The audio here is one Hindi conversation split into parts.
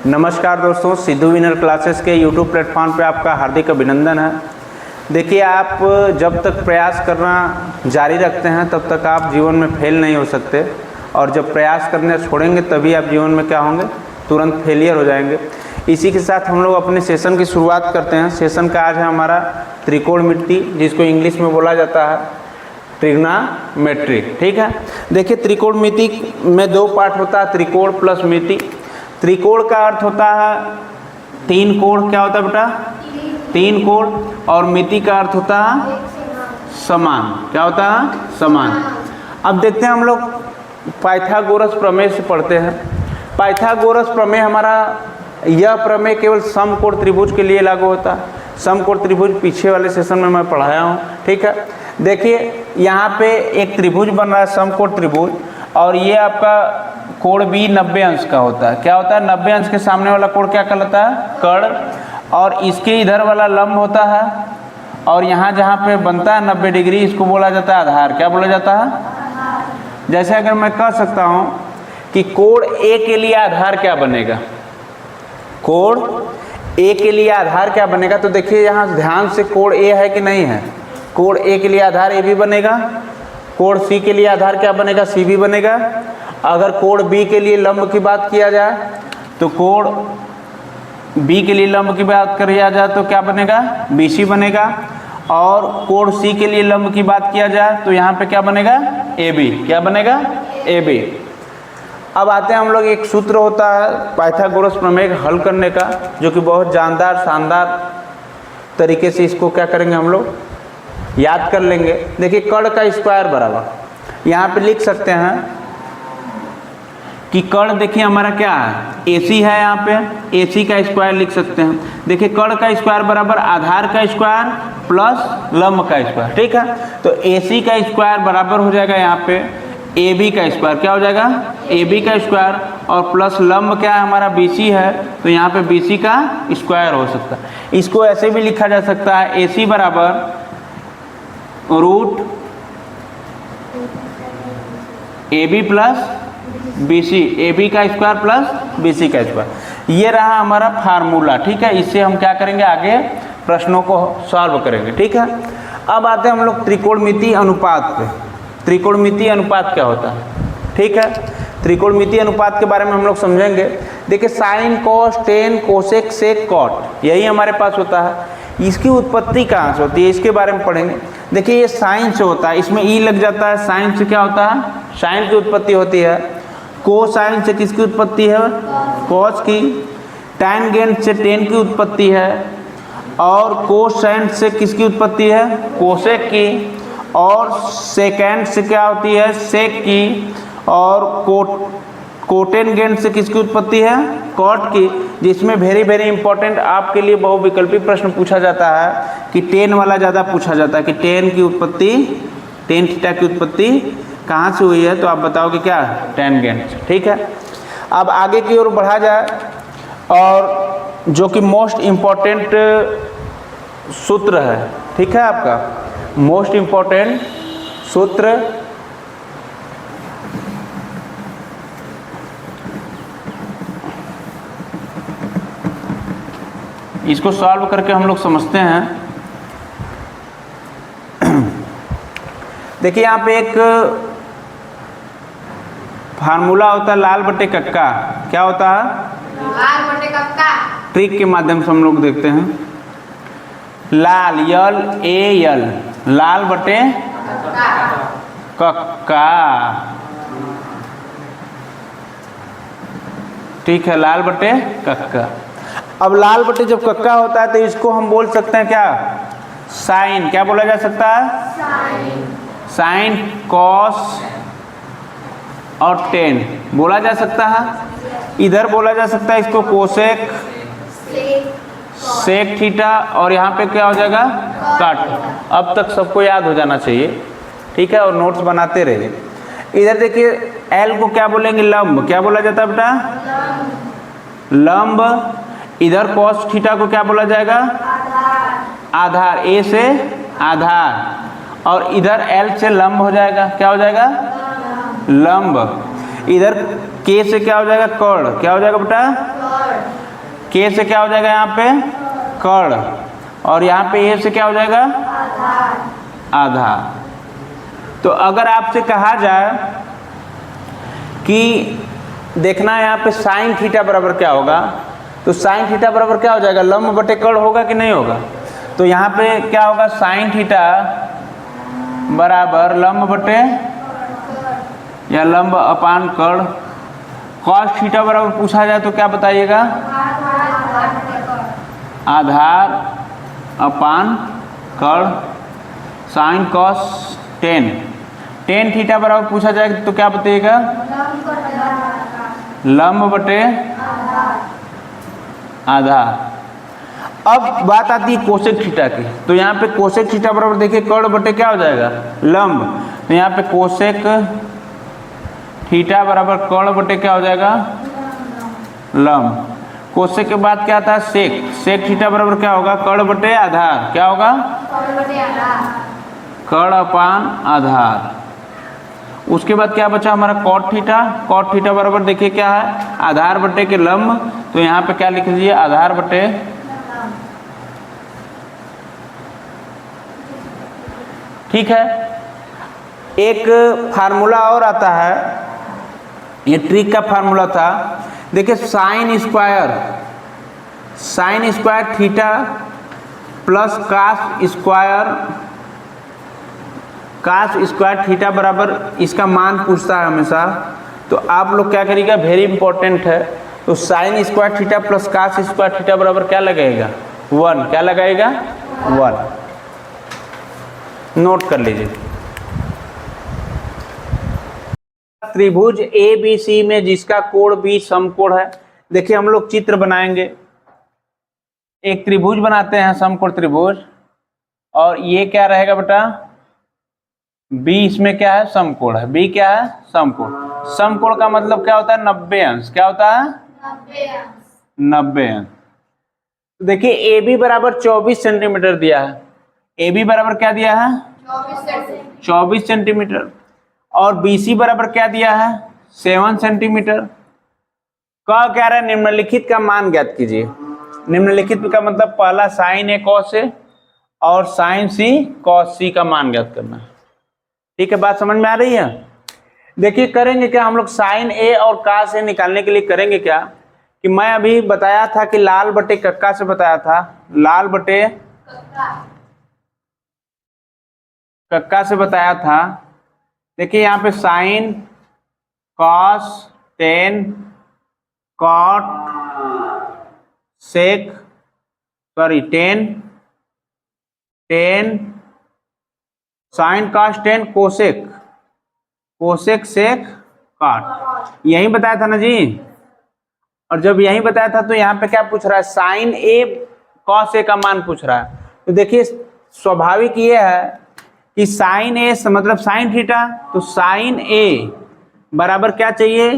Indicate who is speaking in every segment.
Speaker 1: नमस्कार दोस्तों, सिद्धू विनर क्लासेस के यूट्यूब प्लेटफॉर्म पे आपका हार्दिक अभिनंदन है। देखिए, आप जब तक प्रयास करना जारी रखते हैं तब तक आप जीवन में फेल नहीं हो सकते, और जब प्रयास करने छोड़ेंगे तभी आप जीवन में क्या होंगे, तुरंत फेलियर हो जाएंगे। इसी के साथ हम लोग अपने सेशन की शुरुआत करते हैं। सेशन का आज है हमारा त्रिकोणमिति, जिसको इंग्लिश में बोला जाता है ट्रिग्नोमेट्री। ठीक है, देखिए त्रिकोणमिति में दो पार्ट होता है, त्रिकोण प्लस मिति। त्रिकोण का अर्थ होता है तीन कोण। क्या होता है बेटा? तीन कोण। और मिति का अर्थ होता है समान। क्या होता है? समान। अब देखते हैं, हम लोग पाइथागोरस प्रमेय से पढ़ते हैं। पाइथागोरस प्रमेय हमारा, यह प्रमेय केवल समकोण त्रिभुज के लिए लागू होता है। समकोण त्रिभुज पीछे वाले सेशन में मैं पढ़ाया हूँ। ठीक है, देखिए यहाँ पे एक त्रिभुज बन रहा है, समकोण त्रिभुज, और ये आपका कोण भी 90 अंश का होता है। क्या होता है? 90 अंश के सामने वाला कोण क्या कहलाता है? कर्ण। और इसके इधर वाला लंब होता है, और यहाँ जहाँ पे बनता है 90 डिग्री, इसको बोला जाता है आधार। क्या बोला जाता है? जैसे अगर मैं कह सकता हूँ कि कोण ए के लिए आधार क्या बनेगा, कोण ए के लिए आधार क्या बनेगा, तो देखिए यहाँ ध्यान से, कोण ए है कि नहीं है? कोण ए के लिए आधार ए भी बनेगा। कोण सी के लिए आधार क्या बनेगा? सी भी बनेगा। अगर कोण बी के लिए लंब की बात किया जाए तो कोण बी के लिए लंब की बात किया जाए तो क्या बनेगा? बी सी बनेगा। और कोण सी के लिए लंब की बात किया जाए तो यहाँ पे क्या बनेगा? A B. क्या बनेगा? A B. अब आते हैं हम लोग, एक सूत्र होता है पाइथागोरस प्रमेय हल करने का, जो कि बहुत जानदार शानदार तरीके से इसको क्या करेंगे, हम लोग याद कर लेंगे। देखिए, कर्ण का स्क्वायर बराबर, यहाँ पे लिख सकते हैं कि कर्ण, देखिए हमारा क्या है, AC है, यहाँ पे AC का स्क्वायर लिख सकते हैं। देखिए, कर्ण का स्क्वायर बराबर आधार का स्क्वायर प्लस लंब का स्क्वायर। ठीक है, तो AC का स्क्वायर बराबर हो जाएगा यहाँ पे AB का स्क्वायर। क्या हो जाएगा? AB का स्क्वायर, और प्लस लंब क्या है हमारा? BC है, तो यहाँ पे BC का स्क्वायर हो सकता है। इसको ऐसे भी लिखा जा सकता है, AC बराबर root AB plus BC, AB का स्क्वायर प्लस BC का स्क्वायर। ये रहा हमारा फार्मूला। ठीक है, इससे हम क्या करेंगे, आगे प्रश्नों को सॉल्व करेंगे। ठीक है, अब आते हैं हम लोग त्रिकोणमिति अनुपात पे। त्रिकोणमिति अनुपात क्या होता है? ठीक है, त्रिकोणमिति अनुपात के बारे में हम लोग समझेंगे। देखिए, sign, cos, tan, cosec, sec, cot, यही हमारे पास होता है। इसकी उत्पत्ति कहाँ से होती है, इसके बारे में पढ़ेंगे। देखिए, ये साइन से होता है, इसमें ई लग जाता है। साइन से क्या होता है? साइन की उत्पत्ति होती है। कोसाइन से किसकी उत्पत्ति है? कॉस की। टैनजेंट से टेन की उत्पत्ति है। और कोसाइन से किसकी उत्पत्ति है? कोसेक की। और सेकेंड से क्या होती है? सेक की। और कोटेनजेंट से किसकी उत्पत्ति है? कॉट की। जिसमें वेरी वेरी इंपॉर्टेंट आपके लिए बहुविकल्पी प्रश्न पूछा जाता है कि टेन वाला ज़्यादा पूछा जाता है कि टेन की उत्पत्ति, टेन थीटा की उत्पत्ति कहाँ से हुई है, तो आप बताओगे क्या? टैनजेंट। ठीक है, अब आगे की ओर बढ़ा जाए, और जो कि मोस्ट इम्पॉर्टेंट सूत्र है। ठीक है, आपका मोस्ट इम्पॉर्टेंट सूत्र इसको सॉल्व करके हम लोग समझते हैं। देखिए, यहाँ पे एक फार्मूला होता है लाल बटे कक्का। क्या होता है?
Speaker 2: लाल बटे कक्का। ट्रिक
Speaker 1: के माध्यम से हम लोग देखते हैं। लाल, यल ए यल, लाल बटे कक्का। ठीक है, लाल बटे कक्का। अब लाल बटे जब कक्का होता है तो इसको हम बोल सकते हैं क्या? साइन। क्या बोला जा सकता है? साइन, कॉस और टेन बोला जा सकता है। इधर बोला जा सकता है इसको कोसेक, सेक थीटा, और यहाँ पे क्या हो जाएगा? काट। अब तक सबको याद हो जाना चाहिए। ठीक है, और नोट्स बनाते रहिए। इधर देखिए, एल को क्या बोलेंगे? लंब। क्या बोला जाता है बेटा? लंब। इधर कॉस थीटा को क्या बोला जाएगा? आधार। ए से आधार, और इधर एल से लंब हो जाएगा। क्या हो जाएगा? लंब। इधर के से क्या हो जाएगा? कर्ण। क्या हो जाएगा बेटा? के से क्या हो जाएगा यहाँ पे कर्ण, और यहाँ पे ए से क्या हो जाएगा आधार। तो अगर आपसे कहा जाए कि देखना है यहाँ पे साइन थीटा बराबर क्या होगा, तो साइन थीटा बराबर क्या हो जाएगा लंब बटे कर्ण होगा कि नहीं होगा। तो यहाँ पे क्या होगा साइन थीटा बराबर लंब बटे या लंब अपान कर्ण। कॉस थीटा बराबर पूछा जाए तो क्या बताइएगा आधार अपान कर्ण। Sine cos ten, ten theta बराबर पूछा जाए तो क्या बताइएगा लंब बटे आधार। अब बात आती है कोसेक थीटा की, तो यहाँ पे कोसेक थीटा बराबर देखिए कर्ण बटे क्या हो जाएगा लंब, तो यहाँ पे कोसेक थीटा बराबर कर्ण बटे क्या हो जाएगा लंब। कोसेक के बाद क्या था सेक, सेक थीटा बराबर क्या होगा कर्ण बटे आधार, क्या होगा कर्ण अपान आधार। उसके बाद क्या बचा हमारा कॉट थीटा, कॉट थीटा बराबर देखिए क्या है आधार बटे के लंब, तो यहाँ पे क्या लिख लीजिए आधार बटे ठीक है। एक फार्मूला और आता है, ये ट्रिक का फार्मूला था, देखिए sine square theta plus cos square theta बराबर इसका मान पूछता है हमेशा। तो आप लोग क्या करिएगा वेरी इंपॉर्टेंट है, तो sine square theta plus cos square theta बराबर क्या लगाएगा 1, क्या लगाएगा 1, नोट कर लीजिए। त्रिभुज ABC में जिसका कोण B समकोण है, देखिए हम लोग चित्र बनाएंगे, एक त्रिभुज बनाते हैं समकोण त्रिभुज, और ये क्या रहेगा बेटा B इसमें क्या है समकोण है, B क्या है समकोण। समकोण का मतलब क्या होता है 90 अंश, क्या होता है 90 अंश। तो देखिए AB बराबर 24 सेंटीमीटर दिया है, AB बराबर क्या दिया है 24 सेंटीमीटर, और BC बराबर क्या दिया है 7 सेंटीमीटर। कह क्या रहा है निम्नलिखित का मान ज्ञात कीजिए। निम्नलिखित का मतलब पहला साइन A cos A और साइन C cos C का मान ज्ञात करना है। ठीक है, बात समझ में आ रही है। देखिए करेंगे क्या हम लोग साइन A और cos A निकालने के लिए करेंगे क्या कि मैं अभी बताया था कि लाल बटे कक्का से बताया था, लाल बटे कक्का से बताया था। देखिए यहाँ पे sine cos tan cot sec tan sine cos tan cosec, cosec sec cot, यही बताया था ना जी। और जब यही बताया था तो यहाँ पे क्या पूछ रहा है साइन ए कॉस ए का मान पूछ रहा है। तो देखिए स्वाभाविक ये है कि साइन ए मतलब साइन थीटा, तो साइन ए बराबर क्या चाहिए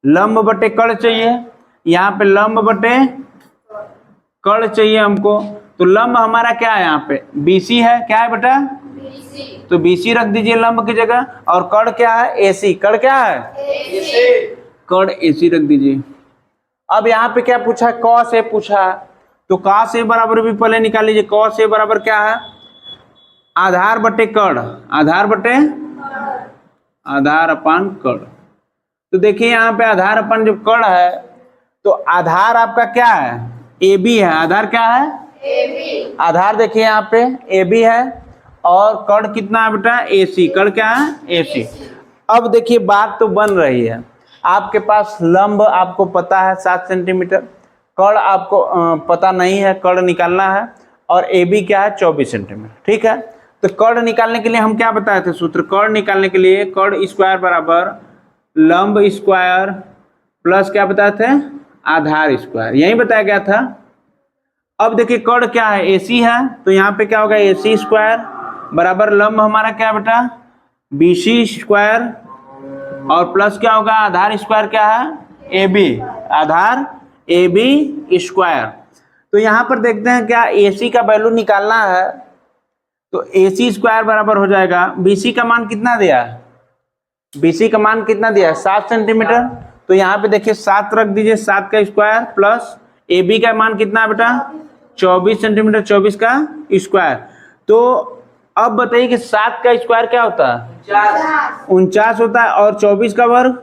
Speaker 1: लंब बटे कर्ण चाहिए, यहाँ पे लंब बटे कर्ण चाहिए हमको। तो लंब हमारा क्या है यहाँ पे BC है, क्या है बेटा BC, तो BC रख दीजिए लंब की जगह, और कर्ण क्या है AC, कर्ण क्या है कर्ण AC रख दीजिए। अब यहाँ पे क्या पूछा है cos A पूछा है, तो cos A बराबर भी पहले निकाल लीजिए। cos A बराबर क्या है आधार बटे कर्ण, आधार बटे आधार अपान कर्ण। तो देखिए यहाँ पे आधार अपन जब कर्ण है तो आधार आपका क्या है AB है, आधार क्या है AB, आधार देखिए यहाँ पे AB है, और कर्ण कितना है बेटा AC, कर्ण क्या है AC। अब देखिए बात तो बन रही है, आपके पास लंब आपको पता है 7 सेंटीमीटर, कर्ण आपको पता नहीं है, कर्ण निकालना है, और AB क्या है 24 सेंटीमीटर। ठीक है, तो कर्ण निकालने के लिए हम क्या बताए थे सूत्र, कर्ण निकालने के लिए कर्ण स्क्वायर बराबर लंब स्क्वायर प्लस क्या बताए थे आधार स्क्वायर, यही बताया गया था। अब देखिए कर्ण क्या है AC है, तो यहाँ पे क्या होगा AC स्क्वायर बराबर लंब हमारा क्या बेटा BC स्क्वायर, और प्लस क्या होगा आधार स्क्वायर क्या है AB, आधार AB स्क्वायर। तो यहाँ पर देखते हैं क्या AC का वैल्यू निकालना है, तो AC स्क्वायर बराबर हो जाएगा BC का मान कितना दिया है, BC का मान कितना दिया है 7 सेंटीमीटर। तो यहाँ पे देखिए 7 रख दीजिए, 7 का स्क्वायर प्लस ए बी का मान कितना है बेटा 24 सेंटीमीटर, 24 का स्क्वायर। तो अब बताइए कि 7 का स्क्वायर क्या होता है 49 होता है, और 24 का वर्ग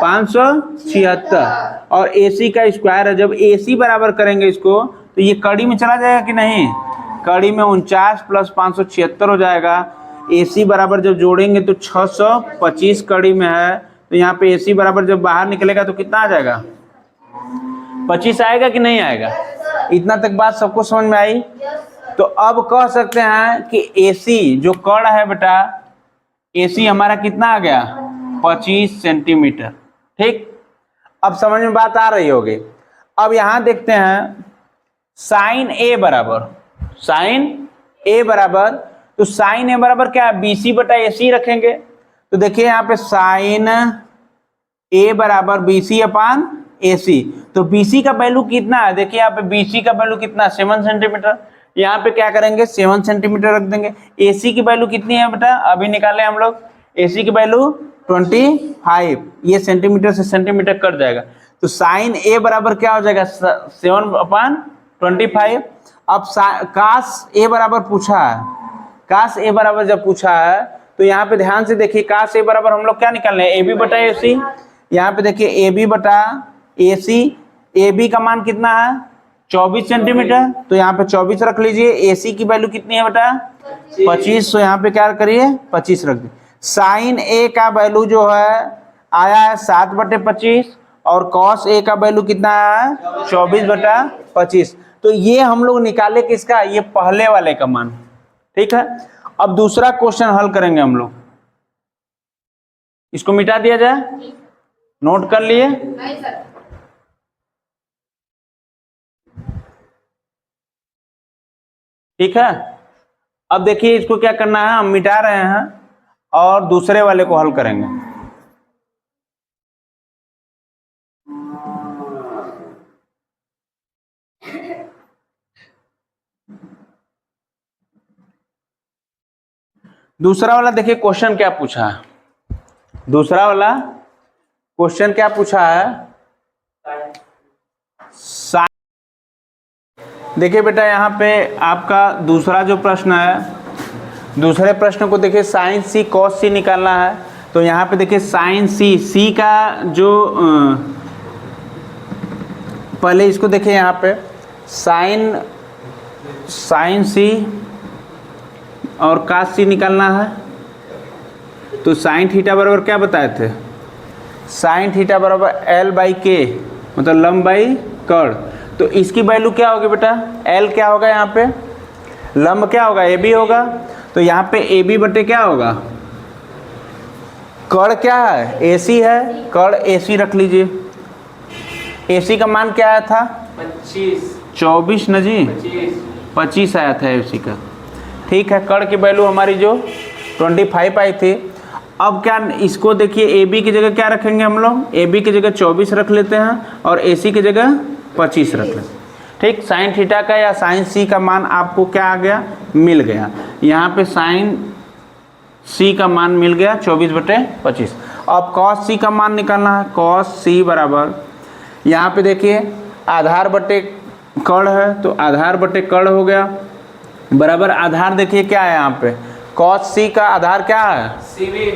Speaker 1: 576, और AC का स्क्वायर है। जब AC बराबर करेंगे इसको तो ये कड़ी में चला जाएगा कि नहीं, कड़ी में 49 प्लस 576 हो जाएगा। AC बराबर जब जोड़ेंगे तो 625 कड़ी में है, तो यहाँ पे AC बराबर जब बाहर निकलेगा तो कितना आ जाएगा 25 आएगा कि नहीं आएगा। इतना तक बात सबको समझ में आई। तो अब कह सकते हैं कि AC जो कड़ है बेटा, AC हमारा कितना आ गया 25 सेंटीमीटर। ठीक, अब समझ में बात आ रही होगी। अब यहां देखते हैं साइन A बराबर, तो साइन A बराबर क्या है BC बटा AC रखेंगे। तो देखिए यहाँ पे साइन A बराबर BC अपान AC। तो BC का वैल्यू कितना है, देखिए यहाँ पे BC का वैल्यू कितना 7 सेंटीमीटर। यहाँ पे क्या करेंगे 7 सेंटीमीटर रख देंगे। AC की वैल्यू कितनी है बेटा, अभी निकाले हम लोग, AC की वैल्यू 25, ये सेंटीमीटर से सेंटीमीटर कट जाएगा। तो साइन A बराबर क्या हो जाएगा 7/25। अब कास A बराबर पूछा है, कास A बराबर जब पूछा है तो यहाँ पे ध्यान से देखिए, कास A बराबर हम लोग क्या निकालने हैं AB बटा AC। यहाँ पे देखिए AB बटा AC, AB का मान कितना है 24 सेंटीमीटर, तो यहाँ पे 24 रख लीजिए। AC की वैल्यू कितनी है बेटा 25, तो यहाँ पे क्या करिए 25 रख दीजिए। साइन A का वैल्यू जो है आया है 7/25, और कॉस A का वैल्यू कितना है 24/25। तो ये हम लोग निकाले किसका, ये पहले वाले का मान। ठीक है, अब दूसरा क्वेश्चन हल करेंगे हम लोग। इसको मिटा दिया जाए, नोट कर लिए।
Speaker 2: नहीं सर।
Speaker 1: ठीक है, अब देखिए इसको क्या करना है, हम मिटा रहे हैं और दूसरे वाले को हल करेंगे। दूसरा वाला देखिए क्वेश्चन क्या पूछा है, दूसरा वाला क्वेश्चन क्या पूछा है साइन। देखिए बेटा यहाँ पे आपका दूसरा जो प्रश्न है, दूसरे प्रश्न को देखिए साइन C cos C निकालना है। तो यहाँ पे देखिए साइन C का जो पहले इसको देखिए यहाँ पे साइन C और cos C निकालना है। तो साइन थीटा बराबर क्या बताए थे, साइन थीटा बराबर L/K, मतलब लंब बाई कर्ण। तो इसकी वैल्यू क्या होगी बेटा, L क्या होगा, यहाँ पे लंब क्या होगा AB होगा। तो यहाँ पे AB बटे क्या होगा, कर्ण क्या है AC है, कर्ण AC रख लीजिए। AC का मान क्या आया था 24 न जी, 25 आया था AC का। ठीक है, कर्ण की वैल्यू हमारी जो 25 आई थी। अब क्या इसको देखिए AB की जगह क्या रखेंगे हम लोग, AB की जगह 24 रख लेते हैं और AC की जगह 25 रख लेते हैं। ठीक, साइन थीटा का या साइन C का मान आपको क्या आ गया, मिल गया। यहाँ पे साइन C का मान मिल गया 24/25। अब कॉस C का मान निकालना है। कॉस C बराबर यहाँ पे देखिए आधार बटे कर्ण है, तो आधार बटे कर्ण हो गया, बराबर आधार देखिए क्या है यहाँ पे, कॉस C का आधार क्या है CV।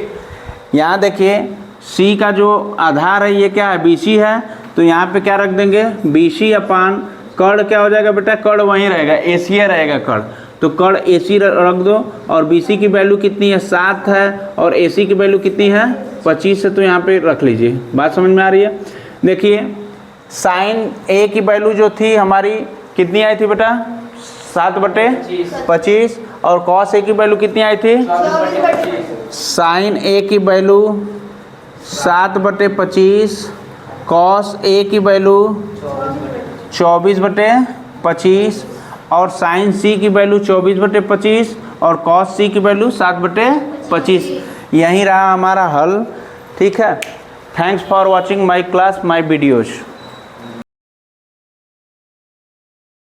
Speaker 1: यहाँ देखिए C का जो आधार है ये क्या है BC है, तो यहाँ पे क्या रख देंगे BC अपान कर्ण क्या हो जाएगा बेटा, कर्ण वहीं रहेगा, AC रहेगा कर्ण। तो कर्ण AC रख दो, और BC की वैल्यू कितनी है 7 है, और AC की वैल्यू कितनी है 25 है, तो यहाँ पे रख लीजिए। बात समझ में आ रही है। देखिए साइन A की वैल्यू जो थी हमारी कितनी आई थी बेटा 7/25, और कॉस A की वैल्यू कितनी आई थी, साइन A की वैल्यू 7/25, कॉस A की वैल्यू 24/25, और साइन C की वैल्यू 24/25, और कॉस C की वैल्यू 7/25। यही रहा हमारा हल। ठीक है, thanks for watching my class, my videos.